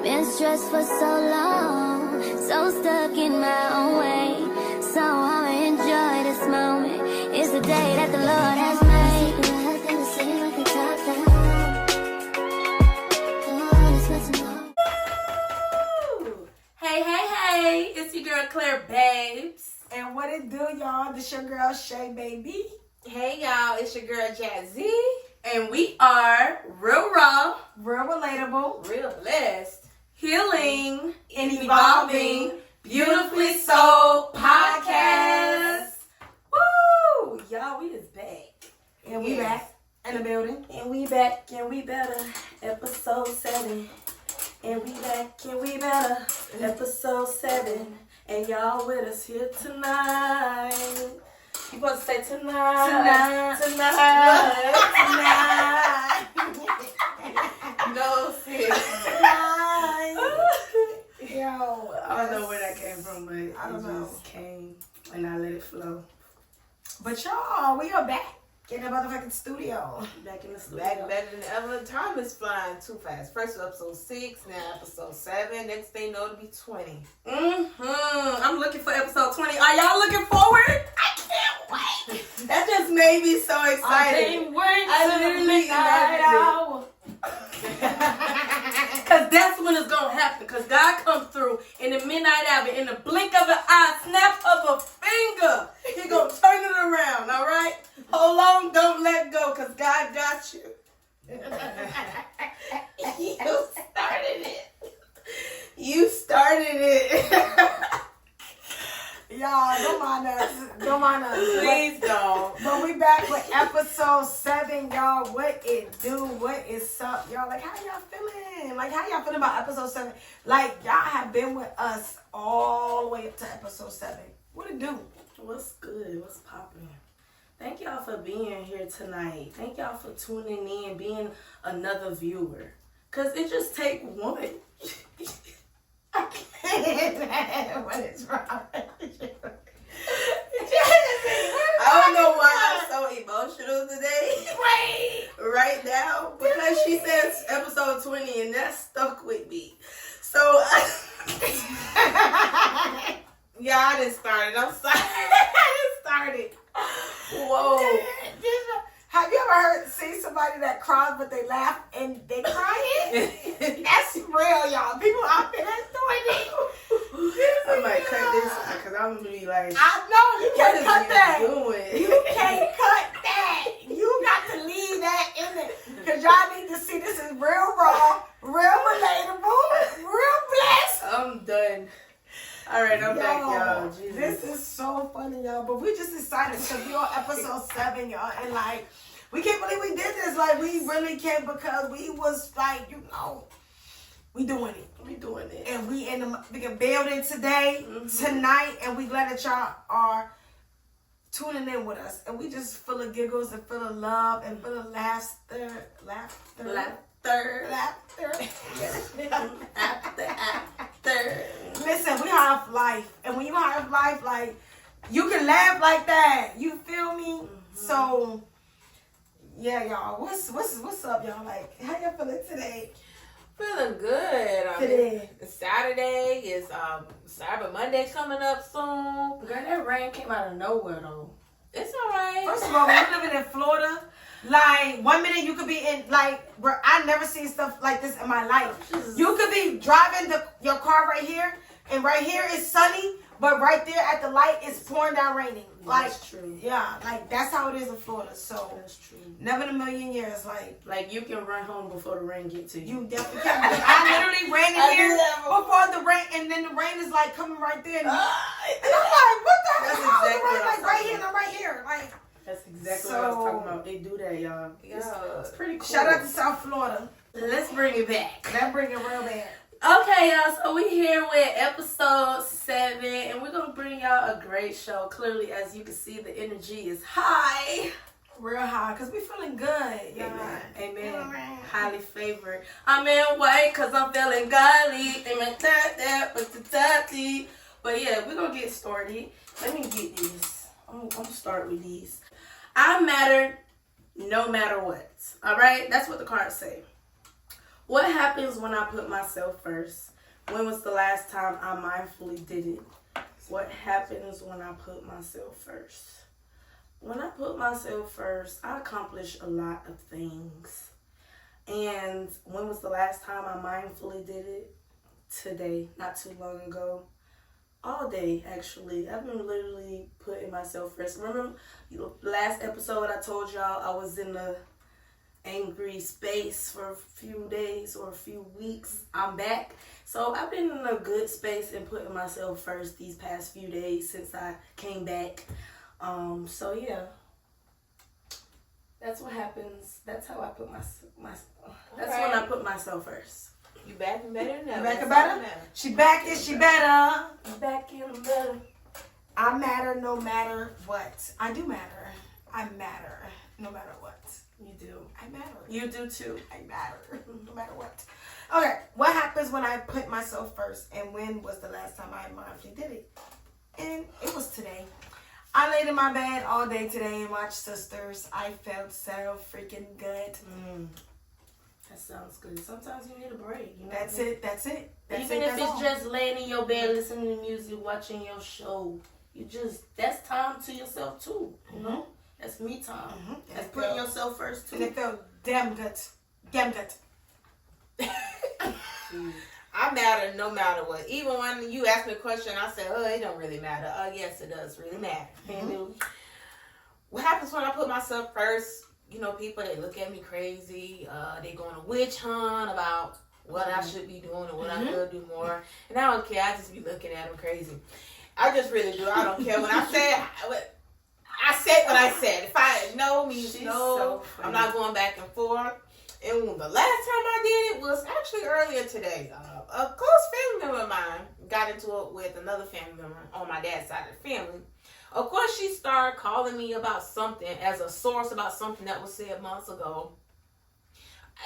Been stressed for so long, so stuck in my own way. So I'ma enjoy this moment. It's the day that the Lord has made. Hey, hey, hey, it's your girl Kleairr Babes. And what it do, y'all? This your girl Shay Baby. Hey, y'all, it's your girl Jazzy. And we are real raw, real relatable, real blessed, healing, and evolving, beautifully souled podcast. Woo! Y'all, we is back. And we back in the building. And we back, and we better. Episode 7. And we back, and we better. Episode 7. And y'all with us here tonight. You supposed to say tonight. No, sis. Tonight. Yo, I don't know where that came from, but it just came and I let it flow. But y'all, we are back in the motherfucking studio. Back in the studio. Back better than ever. Time is flying too fast. First episode 6, now episode 7. Next thing you know, it'll be 20. I'm looking for episode 20. Are y'all looking forward? I can't wait. That just made me so excited. I can't wait. I literally imagined it. Cause that's when it's gonna happen. Cause God comes through in the midnight hour, in the blink of an eye, snap of a finger. He gonna turn it around. All right. Hold on, don't let go, cause God got you. You started it. Y'all, don't mind us. Don't mind us. Please don't. But we back with episode 7, y'all. What it do? What is up, y'all? Like, how y'all feeling? Like, how y'all feeling about episode 7? Like, y'all have been with us all the way up to episode 7. What it do? What's good? What's popping? Thank y'all for being here tonight. Thank y'all for tuning in, being another viewer. Cause it just take one. I can't. What is wrong? I don't know why I'm so emotional today. Right now. Because she says episode 20 and that stuck with me. So Yeah, I didn't start it. I'm sorry. I didn't start it. whoa. Have you ever seen somebody that cries but they laugh and they crying? That's real, y'all. People out there that's doing it. I might cut this out because I'm gonna be like, I know you can't what cut is that. you doing? You can't cut that. You got to leave that in there. Because y'all need to see this is real raw, real relatable, real blessed. I'm done. All right, I'm back, y'all. Jesus. This is so funny, y'all. But we just excited to be on episode 7, y'all. And like, we can't believe we did this. Like, we really can't because we was like, you know, we doing it. We doing it. And we in the building today, tonight. And we glad that y'all are tuning in with us. And we just full of giggles and full of love and full of laughter. Listen, we have life. And when you have life, like, you can laugh like that. You feel me? So, yeah, y'all. What's up, y'all? Like, how y'all feeling today? Feeling good. Today. Saturday is Cyber Monday coming up soon. Girl, that rain came out of nowhere, though. It's all right. First of all, when you living in Florida, like, 1 minute you could be in, like, I never seen stuff like this in my life. You could be driving your car right here, and right here is sunny, but right there at the light it's pouring down raining. Like, That's true. Yeah, like, that's how it is in Florida. So, That's true. never in a million years, Like, you can run home before the rain get to you. you definitely can. I literally ran in here before the rain, and then the rain is, like, coming right there. And I'm like, what the That's hell? exactly The rain, what like, I'm right talking here, and I'm right here. Like, That's exactly what I was talking about. They do that, y'all. Yeah. It's pretty cool. shout out to South Florida. Let's bring it back. That bring it real bad. Okay, y'all, so we here with episode 7, and we're going to bring y'all a great show. Clearly, as you can see, the energy is high. Real high, because we feeling good. Amen. Amen. Amen. Highly favored. I'm in white because I'm feeling godly. Amen. But yeah, we're going to get started. Let me get these. I'm going to start with these. I matter no matter what. All right? That's what the cards say. What happens when I put myself first? When was the last time I mindfully did it? What happens when I put myself first? When I put myself first, I accomplish a lot of things. And when was the last time I mindfully did it? Today, not too long ago. All day, actually. I've been literally putting myself first. Remember last episode I told y'all I was in the angry space for a few days or a few weeks. I'm back. So I've been in a good space and putting myself first these past few days since I came back. So yeah. That's what happens. That's how I put that's when I put myself first. You back and better now. You back and better? She back and she better. Back and better. I matter no matter what. I do matter. I matter no matter what. You do. I matter. You do too. I matter no matter what. Okay, what happens when I put myself first, and when was the last time I mindfully did it? And it was today. I laid in my bed all day today and watched Sisters. I felt so freaking good. That sounds good. Sometimes you need a break. You know That's what I mean? it. That's it. Even if it's just laying in your bed listening to music, watching your show, that's time to yourself too. You know, that's me time. That's putting yourself first too. And it felt damn good. Damn good. I matter no matter what. Even when you ask me a question, I say, "Oh, it don't really matter." Yes, it does really matter. What happens when I put myself first? You know, people, they look at me crazy. They go on a witch hunt about what I should be doing and what I could do more. And I don't care. I just be looking at them crazy. I just really do. I don't care. When I said what I said. If I know means no, I'm not going back and forth. And the last time I did it was actually earlier today. A close family member of mine got into it with another family member on my dad's side of the family. Of course, she started calling me about something as a source about something that was said months ago.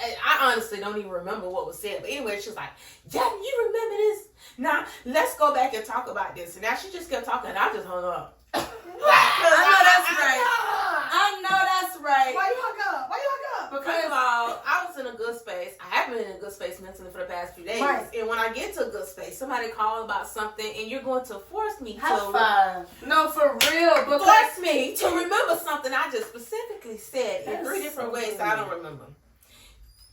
I honestly don't even remember what was said. But anyway, she was like, "Jazzy, you remember this? Now, let's go back and talk about this." And now she just kept talking and I just hung up. I know that's right. Why you hung up? Because first of all, I was in a good space. I have been in a good space mentally for the past few days. Right. And when I get to a good space, somebody calls about something and you're going to force me No, for real. Force me to remember something I just specifically said in 3 different ways that I don't remember.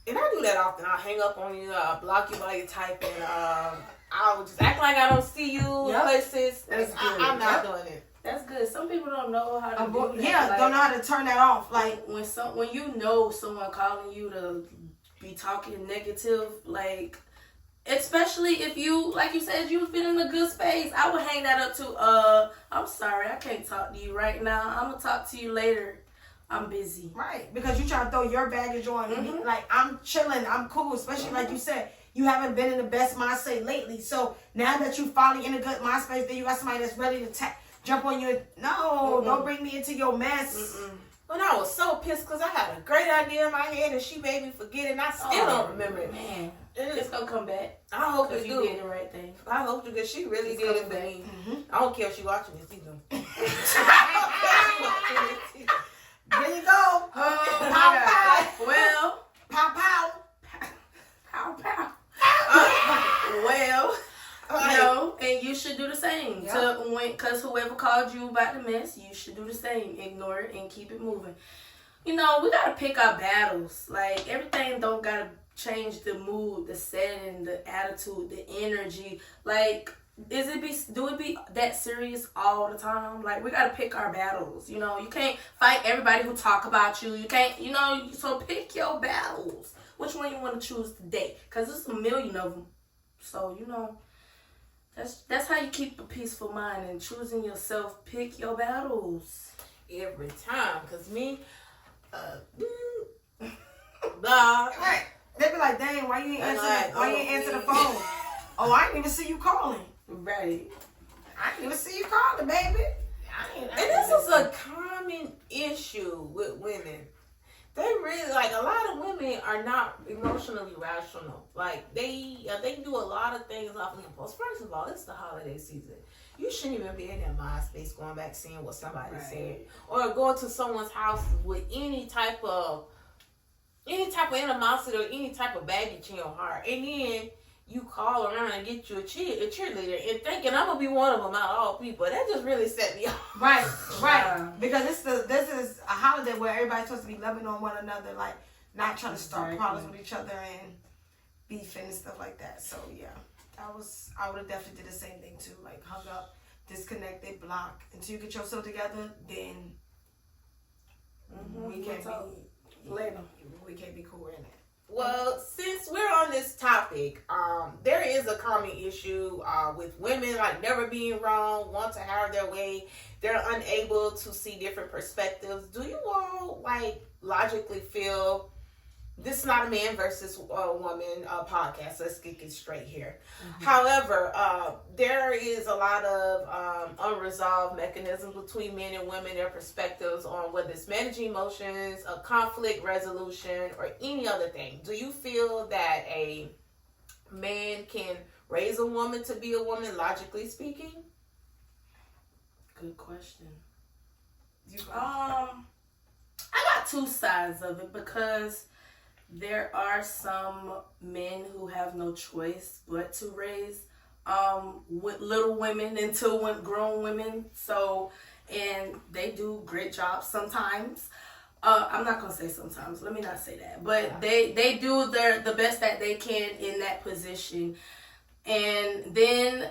And I do that often. I'll hang up on you, block you while you're typing. I'll just act like I don't see you in places. I'm not doing it. That's good. Some people don't know how to do that. Yeah, don't know how to turn that off. Like when you know someone calling you to be talking negative, like especially if you, like you said, you've been in a good space, I would hang that up to I'm sorry, I can't talk to you right now. I'm gonna talk to you later. I'm busy. Right, because you trying to throw your baggage on. Like I'm chilling, I'm cool. Especially like you said, you haven't been in the best mindset lately. So now that you finally in a good mind space, then you got somebody that's ready to jump on your, don't bring me into your mess. But I was so pissed because I had a great idea in my head and she made me forget it and I still don't remember it. Man, it's going to come back. I hope it you did the right thing. I hope you, because she really did it for me. I don't care if she's watching this either. There you go. Pow, pow. Well. Pow, pow. Pow, pow. Well. No, and you should do the same. Because whoever called you about the mess, you should do the same. Ignore it and keep it moving. You know, we got to pick our battles. Like, everything don't got to change the mood, the setting, the attitude, the energy. Like, do it be that serious all the time? Like, we got to pick our battles. You know, you can't fight everybody who talk about you. You can't, so pick your battles. Which one you want to choose today? Because there's a million of them. So, that's how you keep a peaceful mind and choosing yourself. Pick your battles every time. Cause me, blah. They be like, "Dang, why you ain't answer the phone?" Oh, I didn't even see you calling. Right. I didn't even see you calling, baby. And this is a common issue with women. They really, like, a lot of women are not emotionally rational. Like, they do a lot of things off of impulse. First of all, it's the holiday season. You shouldn't even be in that mind space going back seeing what somebody said. Or going to someone's house with any type of any type of animosity or any type of baggage in your heart, and then you call around and get you a cheerleader and thinking I'm gonna be one of them out of all people, that just really set me off. Right. Because this is a holiday where everybody's supposed to be loving on one another, like not trying to start problems with each other and beefing and stuff like that. So yeah, I would have definitely did the same thing too, like hung up, disconnected, block until you get yourself together. Then we can't be later. We can't be cool in it. Well, since we're on this topic, there is a common issue with women like never being wrong, want to have their way. They're unable to see different perspectives. Do you all like logically feel this is not a man versus a woman podcast? Let's get it straight here. Mm-hmm. However, there is a lot of unresolved mechanisms between men and women, their perspectives on whether it's managing emotions, a conflict resolution, or any other thing. Do you feel that a man can raise a woman to be a woman, logically speaking? Good question. I got two sides of it, because there are some men who have no choice but to raise little women into grown women. So, and they do great jobs sometimes. I'm not gonna say sometimes. Let me not say that. But they do the best that they can in that position, and then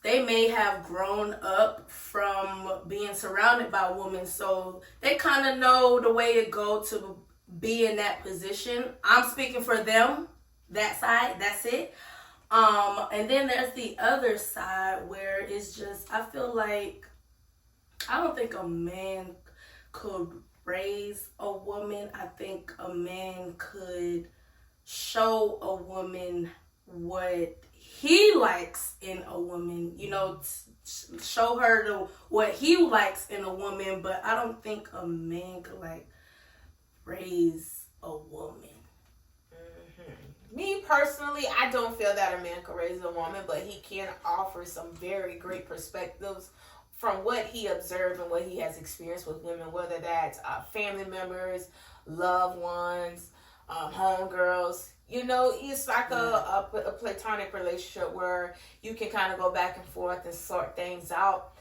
they may have grown up from being surrounded by women, so they kind of know the way it go to be in that position. I'm speaking for them, that side, that's it. And then there's the other side where it's just, I feel like, I don't think a man could raise a woman. I think a man could show a woman what he likes in a woman, show her what he likes in a woman, but I don't think a man could raise a woman. Mm-hmm. Me personally, I don't feel that a man can raise a woman, but he can offer some very great perspectives from what he observed and what he has experienced with women, whether that's family members, loved ones, homegirls. It's like a platonic relationship where you can kind of go back and forth and sort things out.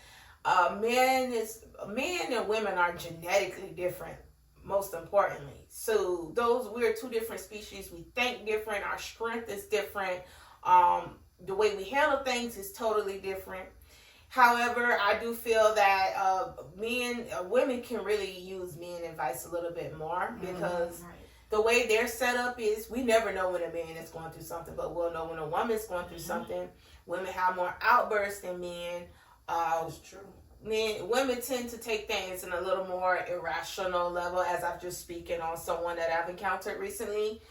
Men and women are genetically different, most importantly. So we're two different species. We think different. Our strength is different. The way we handle things is totally different. However, I do feel that women can really use men and vice a little bit more, because the way they're set up is we never know when a man is going through something, but we'll know when a woman is going through something. Women have more outbursts than men. That's true. Women tend to take things in a little more irrational level, as I've just speaking on someone that I've encountered recently.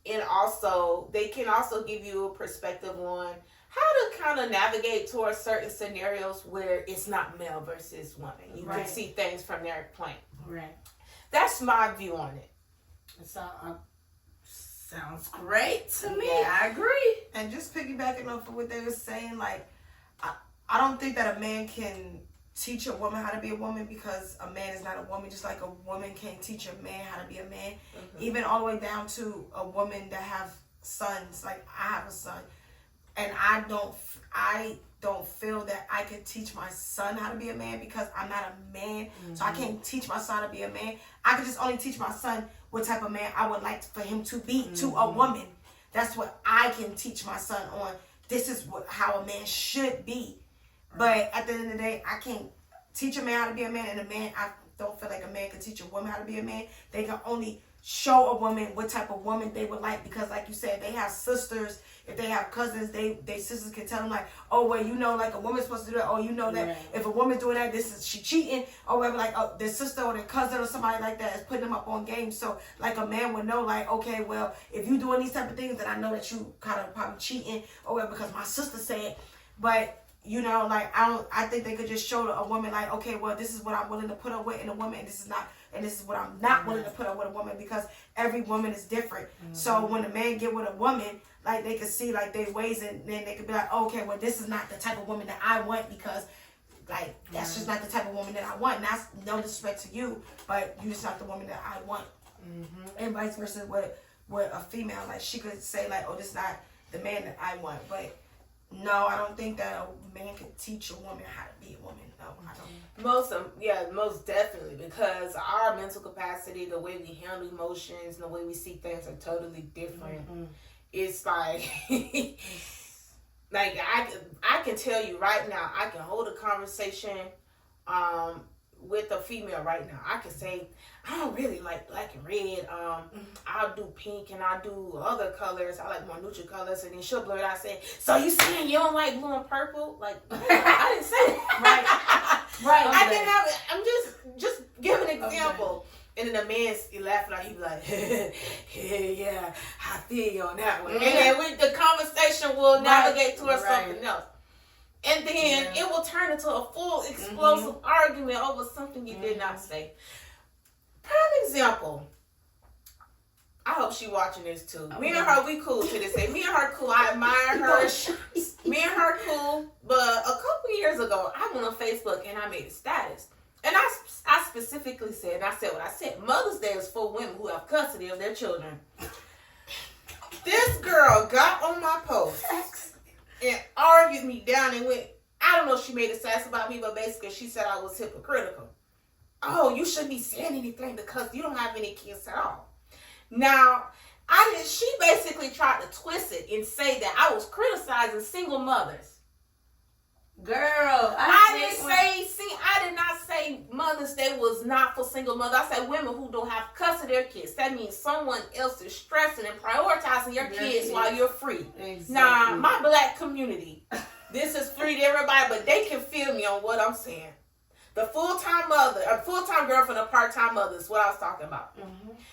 And also, they can also give you a perspective on how to kind of navigate towards certain scenarios where it's not male versus woman. You can see things from their point. Right. That's my view on it. Sounds great to me. Yeah. I agree. And just piggybacking off of what they were saying, I don't think that a man can teach a woman how to be a woman, because a man is not a woman, just like a woman can't teach a man how to be a man. Mm-hmm. Even all the way down to a woman that have sons. Like, I have a son, and I don't feel that I could teach my son how to be a man, because I'm not a man. Mm-hmm. So I can't teach my son to be a man. I could just only teach my son what type of man I would like for him to be to a woman. That's what I can teach my son on. This is how a man should be. But at the end of the day, I can't teach a man how to be a man, and I don't feel like a man can teach a woman how to be a man. They can only show a woman what type of woman they would like, because like you said, they have sisters. If they have cousins, they sisters can tell them oh, well, like a woman's supposed to do that. Oh, that if a woman's doing that, she cheating. Or whatever, their sister or their cousin or somebody like that is putting them up on game. So like a man would know, okay, well, if you doing these type of things, then I know that you kind of probably cheating or whatever, because my sister said. But I think they could just show a woman okay, well, this is what I'm willing to put up with in a woman, and this is what I'm not willing to put up with a woman, because every woman is different. Mm-hmm. So when a man get with a woman, they can see their ways, and then they could be okay, well, this is not the type of woman that I want, because that's just not the type of woman that I want. And that's no disrespect to you, but you're just not the woman that I want. and vice versa with a female. Like she could say like, oh, this is not the man that I want. But no, I don't think that a man could teach a woman how to be a woman. No, I don't. Most definitely, because our mental capacity, the way we handle emotions, and the way we see things are totally different. It's like, like I can tell you right now, I can hold a conversation with a female right now. I can say, I don't really like black and red. I'll do pink and I'll do other colors. I like more neutral colors. And then she'll blurt out, say, so you saying you don't like blue and purple? Like, I didn't say it. Right. I didn't have it. I'm just giving an example. Okay. And then the man's laughing out. He be like, yeah, I feel you on that one. And then the conversation will navigate towards something else. And then it will turn into a full explosive argument over something you did not say. Prime example. I hope she watching this too. Me and her, we cool to this day. Me and her cool. I admire her. Me and her cool. But a couple years ago, I went on Facebook and I made a status. And I specifically said, and I said what I said, Mother's Day is for women who have custody of their children. This girl got on my post and argued me down and went, I don't know if she made a sass about me, but basically she said I was hypocritical. Oh, you shouldn't be saying anything because you don't have any kids at all. Now, she basically tried to twist it and say that I was criticizing single mothers. Girl, I did not say Mother's Day was not for single mothers. I said women who don't have custody of their kids. That means someone else is stressing and prioritizing your kids while you're free. Exactly. Now, my black community, this is free to everybody, but they can feel me on what I'm saying. The full-time mother, a full-time girlfriend, a part-time mother is what I was talking about.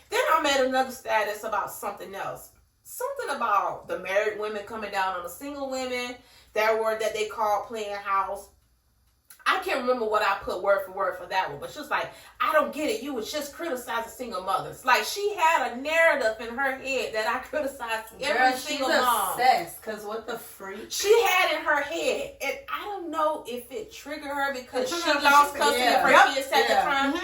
Then I made another status about something else. Something about the married women coming down on the single women. That word that they call playing house. I can't remember what I put word for that one, but she was like, I don't get it. You was just criticizing single mothers. Like she had a narrative in her head that I criticized every single mom. Obsessed, cause what the freak? She had in her head, and I don't know if it triggered her because she lost custody of her kids at the time.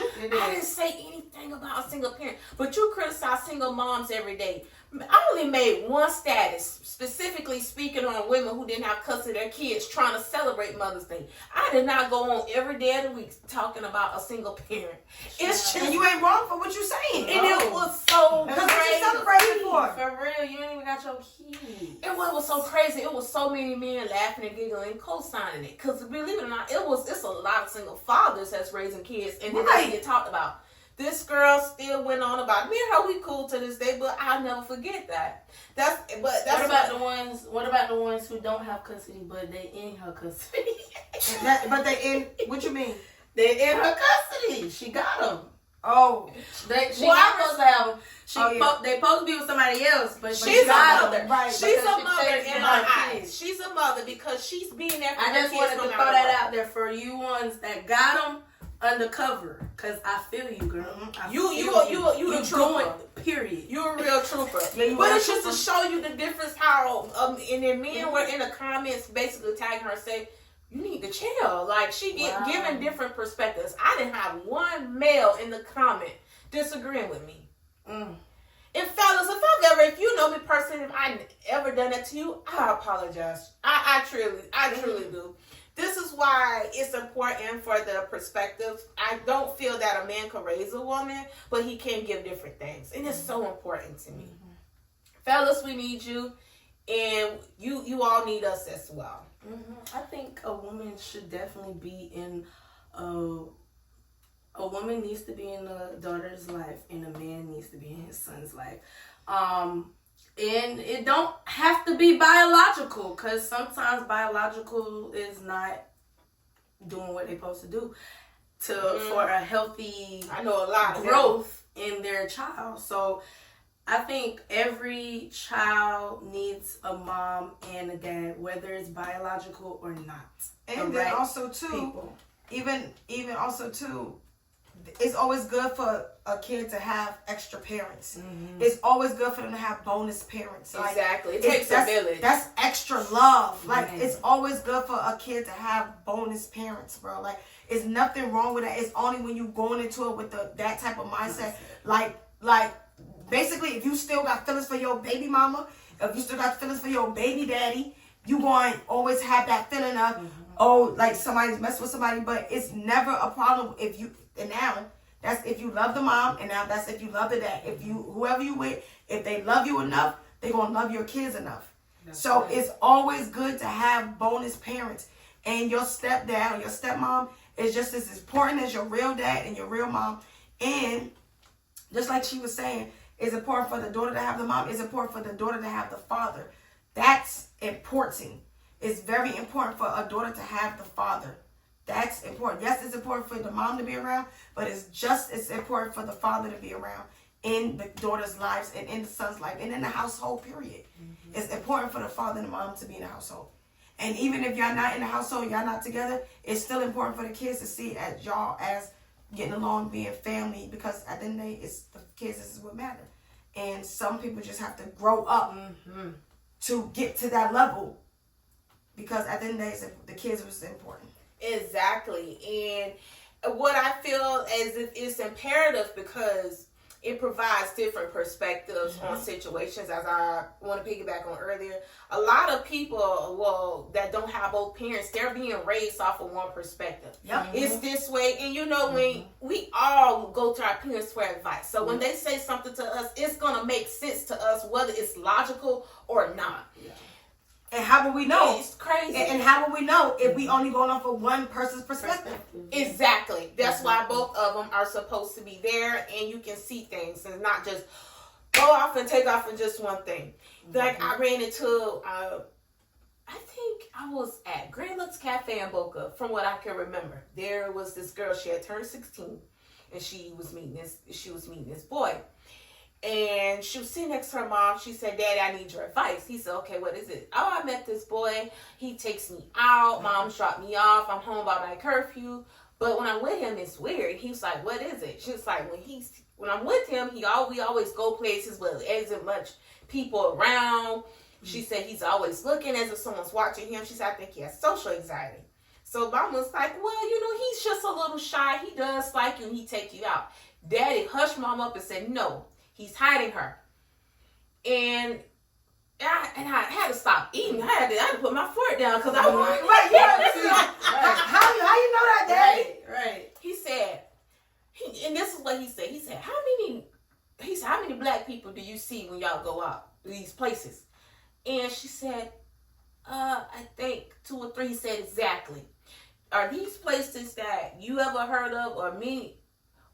I didn't say anything about a single parent, but you criticize single moms every day. I only made one status specifically speaking on women who didn't have custody of their kids trying to celebrate Mother's Day. I did not go on every day of the week talking about a single parent. It's just, you ain't wrong for what you're saying. And it was so crazy. What you celebrating for? For real, you ain't even got your kids. It was so crazy. It was so many men laughing and giggling and co-signing it. Because believe it or not, it's a lot of single fathers that's raising kids and then they get talked about. This girl still went on about it. Me and her, we cool to this day, but I'll never forget that. What about the ones who don't have custody, but they in her custody? But they in, what you mean? They in her custody. She got them. Oh. She not supposed to have them. They supposed to be with somebody else, but she's a mother. Right. She's a mother in my eyes. She's a mother because she's being there for her kids. I just wanted to throw that out there for you ones that got them undercover, cause I feel you, girl. You the trooper. Period. You're a real trooper. But it's just to show you the difference how and then men were in the comments basically tagging her saying, you need to chill. Like she giving different perspectives. I didn't have one male in the comment disagreeing with me. And fellas, if you know me personally, if I ever done that to you, I apologize. I truly do. This is why it's important for the perspective. I don't feel that a man can raise a woman, but he can give different things. And it's so important to me. Fellas, we need you. And you all need us as well. I think a woman should definitely be in a woman needs to be in a daughter's life and a man needs to be in his son's life. And it don't have to be biological, because sometimes biological is not doing what they're supposed to do for a healthy growth in their child. So I think every child needs a mom and a dad, whether it's biological or not. And then also too, even also too, it's always good for a kid to have extra parents. It's always good for them to have bonus parents. Exactly. It takes a village. That's extra love. Like, it's always good for a kid to have bonus parents, bro. Like, it's nothing wrong with that. It's only when you going into it with that type of mindset. Like, like, basically, if you still got feelings for your baby mama, if you still got feelings for your baby daddy, you going to always have that feeling of, oh, like somebody's messing with somebody, but it's never a problem if you, and now, that's if you love the mom, and now that's if you love the dad. If you, whoever you with, if they love you enough, they're going to love your kids enough. So it's always good to have bonus parents. And your stepdad or your stepmom is just as important as your real dad and your real mom. And just like she was saying, it's important for the daughter to have the mom. It's important for the daughter to have the father. That's important. It's very important for a daughter to have the father. That's important. Yes, it's important for the mom to be around, but it's just as important for the father to be around in the daughter's lives and in the son's life and in the household, period. It's important for the father and the mom to be in the household. And even if y'all not in the household, y'all not together, it's still important for the kids to see as y'all as getting along, being family, because at the end of the day, it's the kids, this is what matters. And some people just have to grow up to get to that level, because at the end of the day, the kids was important. Exactly. And what I feel as if it's imperative because it provides different perspectives on situations, as I want to piggyback on earlier. A lot of people, that don't have both parents, they're being raised off of one perspective. It's this way. And you know, when we all go to our parents for advice. So when they say something to us, it's going to make sense to us, whether it's logical or not. And how will we know? It's crazy. And how will we know if we only going off of one person's perspective? Exactly. That's why both of them are supposed to be there, and you can see things and not just go off and take off in just one thing. Like I ran into, I think I was at Green Lux Cafe in Boca, from what I can remember. There was this girl, she had turned 16, and she was meeting this boy. And she was sitting next to her mom. She said, "Daddy, I need your advice." He said, "Okay, what is it?" "Oh, I met this boy. He takes me out. Mom dropped me off. I'm home by my curfew. But when I'm with him, it's weird." He was like, "What is it?" She was like, when I'm with him, we always go places where there isn't much people around." She said, "He's always looking as if someone's watching him." She said, "I think he has social anxiety." So mom was like, "Well, he's just a little shy. He does like you and he take you out." Daddy hushed mom up and said, "No. He's hiding her." And I had to stop eating. I had to put my fork down because I was How you know that, Daddy? Right. He said, and this is what he said. He said, how many black people do you see when y'all go out to these places? And she said, I think 2 or 3. He said, "Exactly. Are these places that you ever heard of, or me,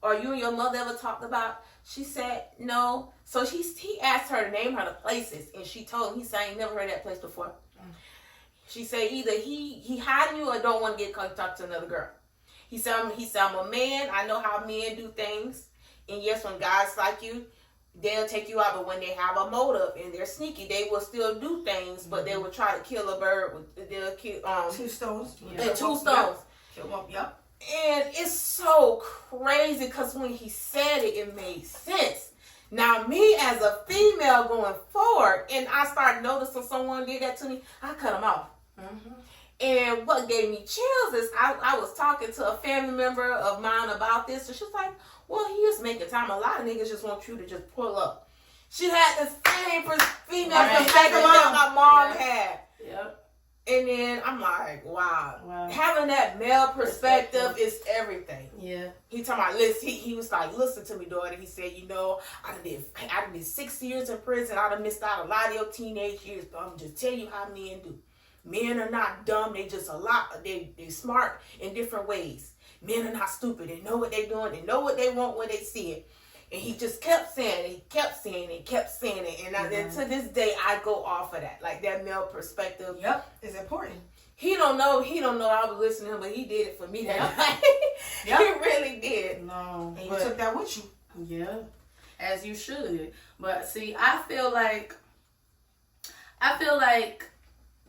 or you and your mother ever talked about?" She said, "No." So he asked her to name her the places, and she told him. He said, "I ain't never heard of that place before." She said, either he hiding you or don't want to get caught talk to another girl. He said, "I'm a man. I know how men do things. And yes, when guys like you, they'll take you out. But when they have a motive and they're sneaky, they will still do things. But they will try to kill a bird. They'll kill 2 stones. and 2 stones. Kill one. Yep. And it's so crazy because when he said it, it made sense. Now, me as a female going forward, and I started noticing someone did that to me, I cut them off. And what gave me chills is I was talking to a family member of mine about this, and she was like, "Well, he is making time. A lot of niggas just want you to just pull up." She had the same female perspective that my mom had. Yep. And then I'm like, wow. Having that male perspective is everything. Yeah. He talking about, listen, he was like, "Listen to me, daughter." He said, I did 6 years in prison. I done missed out a lot of your teenage years, but I'm just telling you how men do. Men are not dumb. They just they smart in different ways. Men are not stupid. They know what they're doing. They know what they want when they see it. And he just kept saying it. He kept saying it. Kept saying it. And then to this day, I go off of that. Like that male perspective. Yep. It's important. He don't know I was listening to him, but he did it for me that night. He really did. No. And you took that with you. Yeah. As you should. But see, I feel like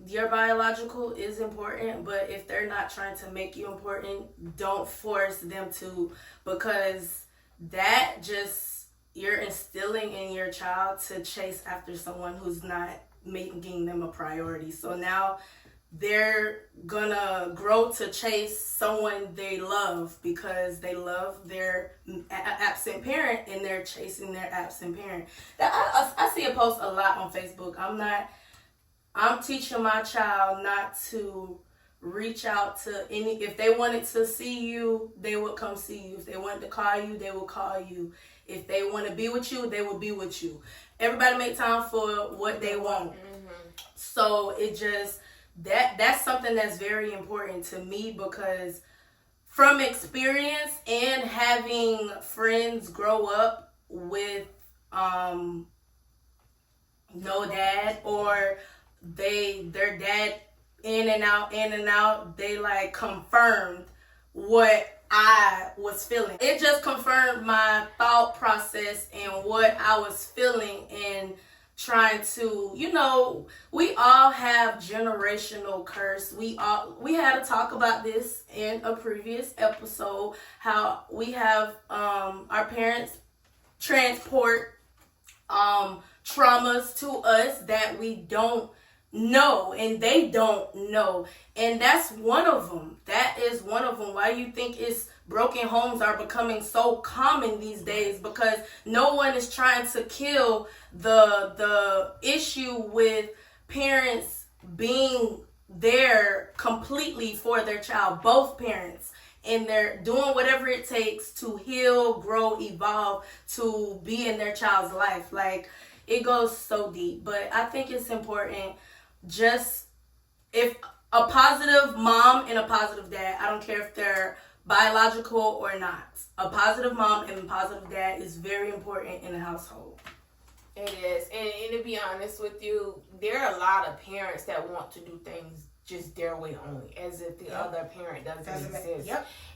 your biological is important, but if they're not trying to make you important, don't force them to, because that just, you're instilling in your child to chase after someone who's not making them a priority. So now they're gonna grow to chase someone they love because they love their absent parent and they're chasing their absent parent. I see a post a lot on Facebook. I'm teaching my child not to reach out to any, if they wanted to see you, they would come see you. If they wanted to call you, they will call you. If they want to be with you, they will be with you. Everybody make time for what they want. So it just, that's something that's very important to me, because from experience and having friends grow up with no dad, or their dad in and out, they like confirmed what I was feeling. It just confirmed my thought process and what I was feeling, and trying to, we all have generational curse. We had a talk about this in a previous episode, how we have our parents transport traumas to us that we don't know, and they don't know, and that's one of them. That is one of them. Why you think broken homes are becoming so common these days? Because no one is trying to kill the issue with parents being there completely for their child, both parents, and they're doing whatever it takes to heal, grow, evolve, to be in their child's life. Like, it goes so deep. But I think it's important, just if a positive mom and a positive dad, I don't care if they're biological or not, a positive mom and a positive dad is very important in a household. It is. And to be honest with you, there are a lot of parents that want to do things just their way only, as if the other parent doesn't exist.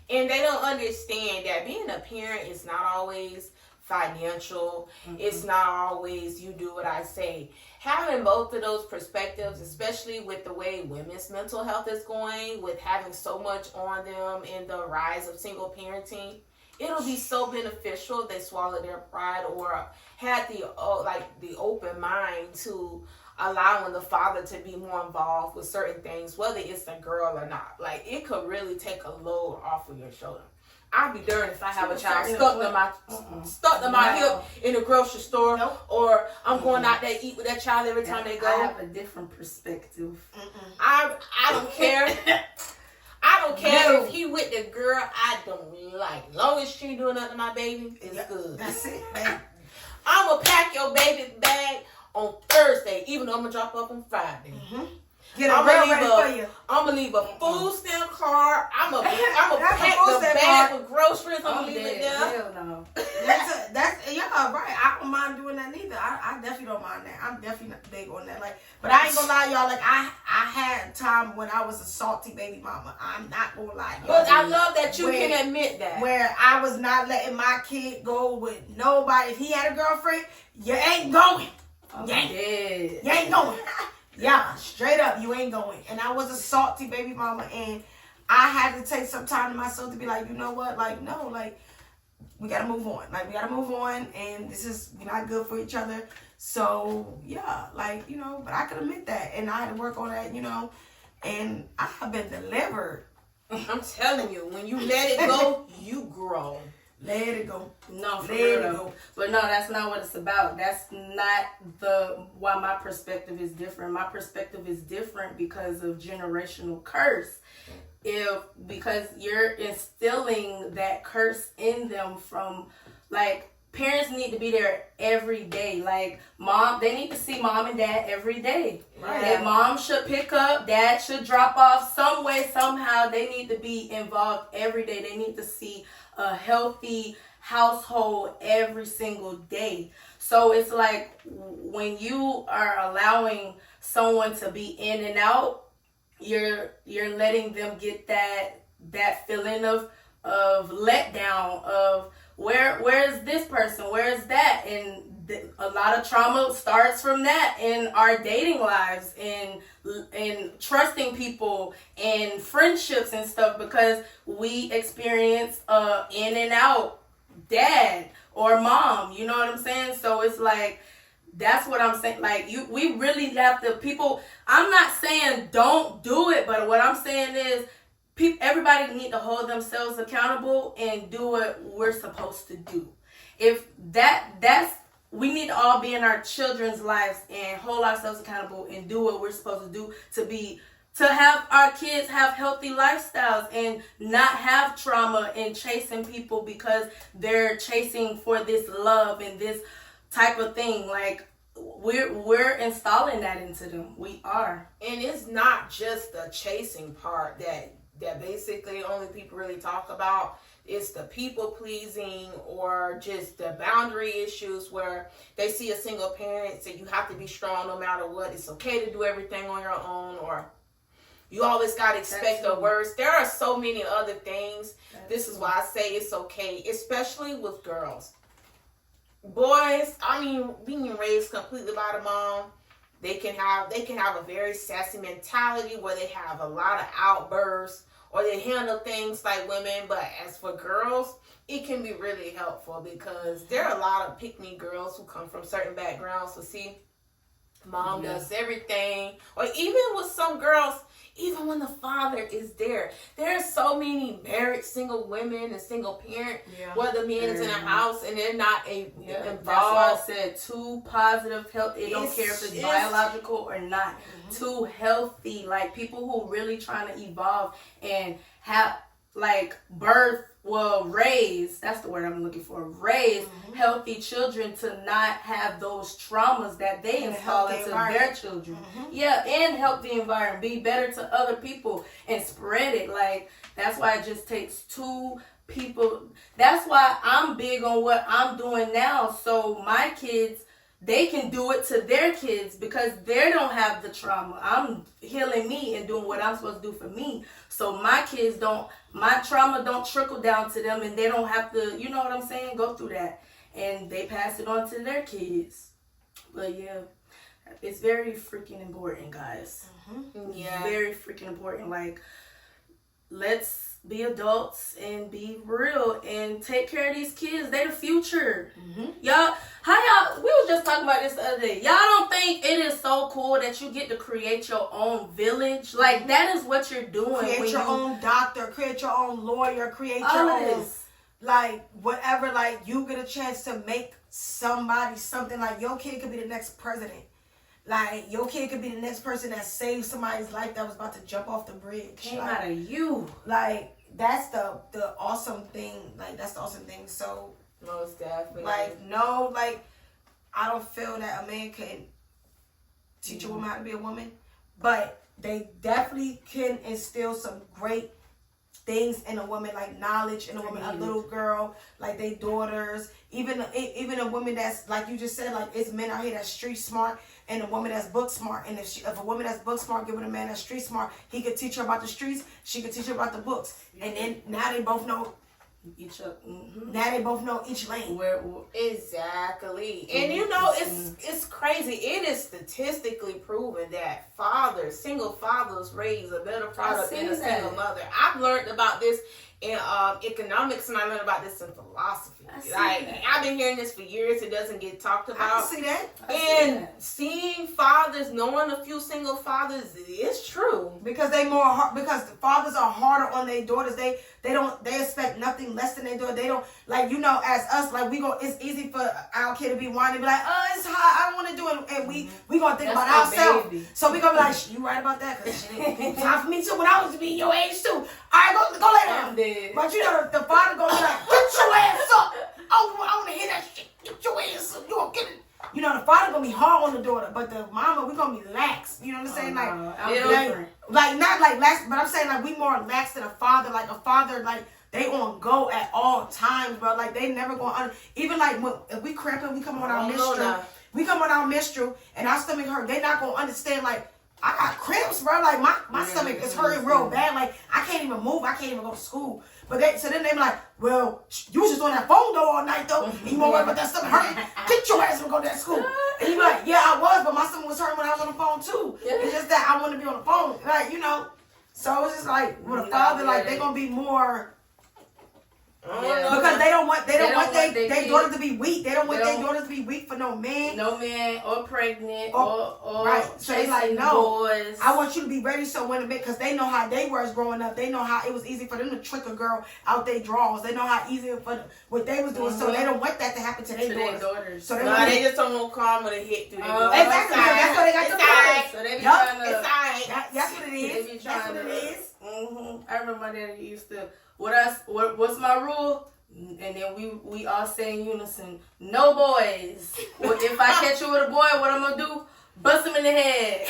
And they don't understand that being a parent is not always financial. It's not always you do what I say. Having both of those perspectives, especially with the way women's mental health is going, with having so much on them in the rise of single parenting, it'll be so beneficial if they swallow their pride, or had the open mind to allowing the father to be more involved with certain things, whether it's a girl or not. Like, it could really take a load off of your shoulder. I'd be darned if I have a child stuck to my hip in the grocery store, or I'm going out there eat with that child every time they go. I have a different perspective. I don't care. I don't care if he with the girl I don't like. As long as she doing nothing to my baby, it's good. That's it, man. I'm going to pack your baby bag on Thursday, even though I'm going to drop up on Friday. Get a ready for you. I'm going to leave a food stamp card. I'm going to pack the bag with groceries. I'm going to leave it there. Hell no. That's y'all right. I don't mind doing that neither. I definitely don't mind that. I'm definitely not big on that. Like, but I ain't gonna lie, y'all. Like, I had time when I was a salty baby mama. I'm not gonna lie, y'all. But I love that you can admit that. Where I was not letting my kid go with nobody. If he had a girlfriend, you ain't going. You ain't going. Yeah, straight up, you ain't going. And I was a salty baby mama, and I had to take some time to myself to be like, you know what? Like, no, like, we gotta move on. Like, we gotta move on, and this is not good for each other. So, yeah, like, but I could admit that, and I had to work on that, and I have been delivered. I'm telling you, when you let it go, you grow. Let it go. No, for real. But no, that's not what it's about. That's not why my perspective is different. My perspective is different because of generational curse. Because you're instilling that curse in them from, like, parents need to be there every day. Like, they need to see mom and dad every day. Right. That mom should pick up, dad should drop off some way, somehow. They need to be involved every day. They need to see a healthy household every single day. So it's like, when you are allowing someone to be in and out, you're letting them get that feeling of letdown, of where's this person, where's that, and a lot of trauma starts from that in our dating lives, and trusting people and friendships and stuff, because we experience in and out dad or mom, you know what I'm saying? So it's like, that's what I'm saying. Like, we really have to, people, I'm not saying don't do it, but what I'm saying is everybody need to hold themselves accountable and do what we're supposed to do. If we need to all be in our children's lives and hold ourselves accountable and do what we're supposed to do to have our kids have healthy lifestyles and not have trauma and chasing people because they're chasing for this love and this type of thing. Like, we're installing that into them. We are. And it's not just the chasing part that basically only people really talk about. It's the people pleasing or just the boundary issues where they see a single parent say you have to be strong no matter what. It's okay to do everything on your own, or you always got to expect the worst. There are so many other things. This is why I say it's okay, especially with girls. Boys, I mean, being raised completely by the mom, they can have a very sassy mentality where they have a lot of outbursts or they handle things like women. But as for girls, it can be really helpful because there are a lot of pick-me girls who come from certain backgrounds. So see, mom does everything. Or even with some girls, even when the father is there, there are so many married single women and single parent where the man is in a house and they're not involved. That's why I said too positive, healthy. They don't care if it's biological or not. Too healthy, like people who really trying to evolve and have like raise, that's the word I'm looking for, raise healthy children to not have those traumas that they install into their children. Yeah, and help the environment, be better to other people and spread it. Like, that's why it just takes two people. That's why I'm big on what I'm doing now, so my kids, they can do it to their kids because they don't have the trauma. I'm healing me and doing what I'm supposed to do for me. So my kids my trauma don't trickle down to them and they don't have to, you know what I'm saying, go through that. And they pass it on to their kids. But yeah, it's very freaking important, guys. Yeah. Very freaking important. Like, let's be adults and be real and take care of these kids. They the future. Y'all, we was just talking about this the other day. Y'all don't think it is so cool that you get to create your own village? Like, that is what you're doing. Create your own doctor, create your own lawyer, create your own, like, whatever. Like, you get a chance to make somebody something. Like, your kid could be the next president. Like, your kid could be the next person that saved somebody's life that was about to jump off the bridge. Came out of you. Like, that's the awesome thing. Like, that's the awesome thing. So, most definitely. like, no, like, I don't feel that a man can teach a woman how to be a woman. But they definitely can instill some great things in a woman, like knowledge in a woman, a little girl, like they daughters, even a woman that's, like you just said, like, it's men out here that's street smart and a woman that's book smart. And if a woman that's book smart get with a man that's street smart, he could teach her about the streets, she could teach her about the books. And then now they both know each other. Now they both know each lane. Exactly. And you know, it's crazy. It is statistically proven that single fathers raise a better product than a single mother. I've learned about this in economics, and I learned about this in philosophy. I've been hearing this for years. It doesn't get talked about. I can see that. And seeing fathers, knowing a few single fathers, it's true. Because because the fathers are harder on their daughters. They expect nothing less than their daughter. They don't, like, you know, as us, like, it's easy for our kid to be whining and be like, it's hot, I don't want to do it. And we gonna think about ourselves. Baby. So we gonna be like, you right about that? Because it time for me too when I was be your age too. All right, go lay down. But you know, the father gonna be like, get your ass up. I want to hear that shit. Get your ass up. You gonna get it. You know, the father gonna be hard on the daughter, but the mama, we gonna be lax. You know what I'm saying? Like not like lax, but I'm saying, like, we more lax than a father. Like, a father, like, they on go at all times, bro. Like, they never gonna even like if we cramping, we come on our menstrual. We come on our menstrual and our stomach hurt. They not gonna understand, like, I got cramps, bro. Like, my stomach is hurting real bad. Like, I can't even move. I can't even go to school. But then they be like, well, you was just on that phone though all night though. And you won't worry about that stomach hurting. Get your ass and go to that school. And you be like, yeah, I was, but my stomach was hurting when I was on the phone too. It's just that I want to be on the phone. Like, you know. So it's just like, with a father, like, they're going to be more Because they don't want their daughter to be weak. They don't want their don't- daughters to be weak for no man. No man or pregnant or right. So they like, chasing no, boys. I want you to be ready. So when because they know how they was growing up, they know how it was easy for them to trick a girl out their drawers. They know how easy for what they was doing. So they don't want that to happen to their daughters. So they just don't want karma to hit through their doors. Exactly. That's why they got the cards. So they be trying to. That's what it is. They be trying That's what it is. I remember my daddy used to. What's my rule? And then we all say in unison, no boys. Well, if I catch you with a boy, what I'm gonna do? Bust him in the head.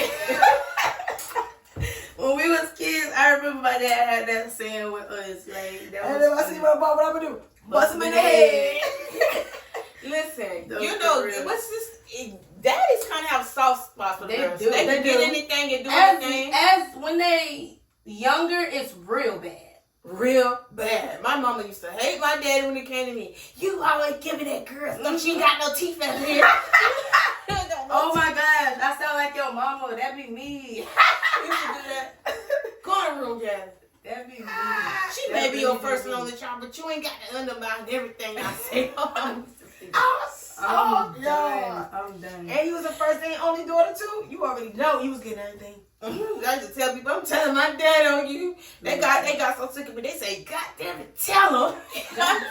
When we was kids, I remember my dad had that saying with us. Like, that and then I see you with a boy, what I'm gonna do? Bust him in the head. Listen, you know, what's this? Daddies kind of have soft spots for girls. They can get anything and do anything. As when they younger, it's real bad. Real bad. My mama used to hate my daddy when it came to me. You always give me that girl stuff. She ain't got no teeth in here. Oh my gosh, I sound like your mama. That be me. You should do that. Go in the room, Jazzy. That be me. She may be your first and only child, but you ain't got to undermine everything I say. I'm done. And you was the first and only daughter too? You already know you was getting everything. I just tell people, I'm telling my dad on you. They got so sick of me. They say, God damn it, tell them.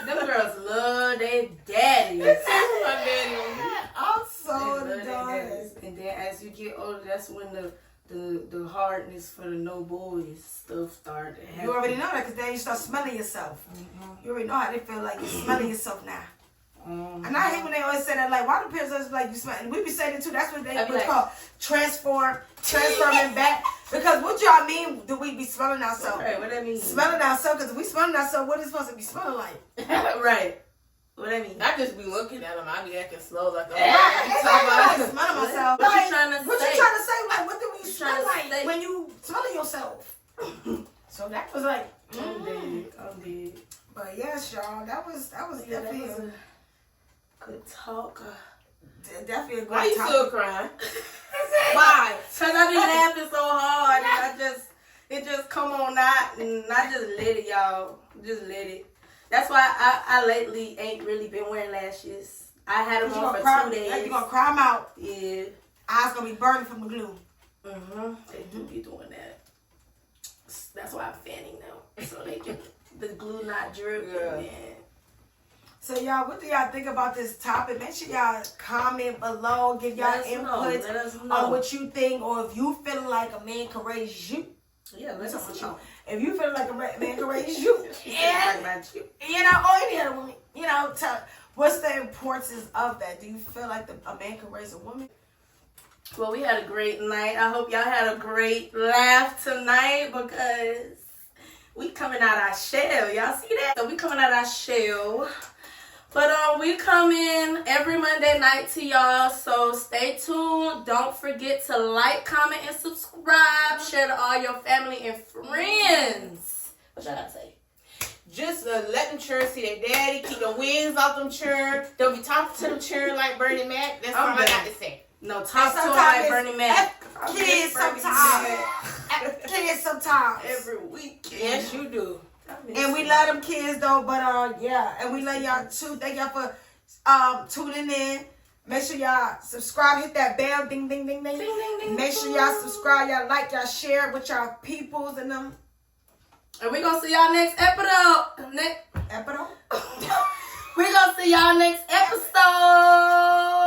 Them girls love their daddies. My daddy on me. I'm so They love their done. daddies. And then as you get older, that's when the hardness for the no boys stuff started to happen. You already know that because then you start smelling yourself. You already know how they feel like you're smelling yourself now. And I hate when they always say that, like, why do parents always like you smell? And we be saying it too. That's what they call transforming back. Because what y'all mean do we be smelling ourselves? Right, what that mean? Smelling ourselves, because if we smelling ourselves, what is it supposed to be smelling like? Right. What that mean? I just be looking at them. I be acting slow like I'm smelling myself. What Like, you trying to what say? you trying to say? Like, what do you smell trying to like say? when you smelling yourself? So that was like, I'm dead. But yes, y'all, that was definitely that was a good talk. definitely a Why great you topic. still crying? Why? Cause I be laughing so hard, and it just come on out, and I just let it, y'all. Just let it. That's why I lately ain't really been wearing lashes. I had them on for 2 days. You gonna cry them out? Yeah. Eyes gonna be burning from the glue. They do be doing that. That's why I'm fanning them, so they can the glue not drip. Yeah. So y'all, what do y'all think about this topic? Make sure y'all comment below, give y'all input on what you think, or if you feeling like a man can raise you. Yeah, let's talk about you. If you feel like a man can raise you, Talk about you. you know, or any other woman, you know, what's the importance of that? Do you feel like a man can raise a woman? Well, we had a great night. I hope y'all had a great laugh tonight because we coming out our shell. Y'all see that? So we coming out our shell. But we coming every Monday night to y'all. So stay tuned. Don't forget to like, comment, and subscribe. Share to all your family and friends. What y'all gotta say? Just let them children see their daddy. Keep the wings off them children. Don't be talking to them children like Bernie Mac. That's all I got to say. No, talk to them like Bernie Mac. Kids sometimes. Kids sometimes. Every weekend. Yes, you do. And we love them kids though, but yeah, and we love y'all too. Thank y'all for tuning in. Make sure y'all subscribe, hit that bell, ding ding ding ding. Ding, ding, ding, Make sure y'all subscribe, y'all like, y'all share it with y'all peoples and them. And we gonna see y'all next episode. Episode. We gonna see y'all next episode.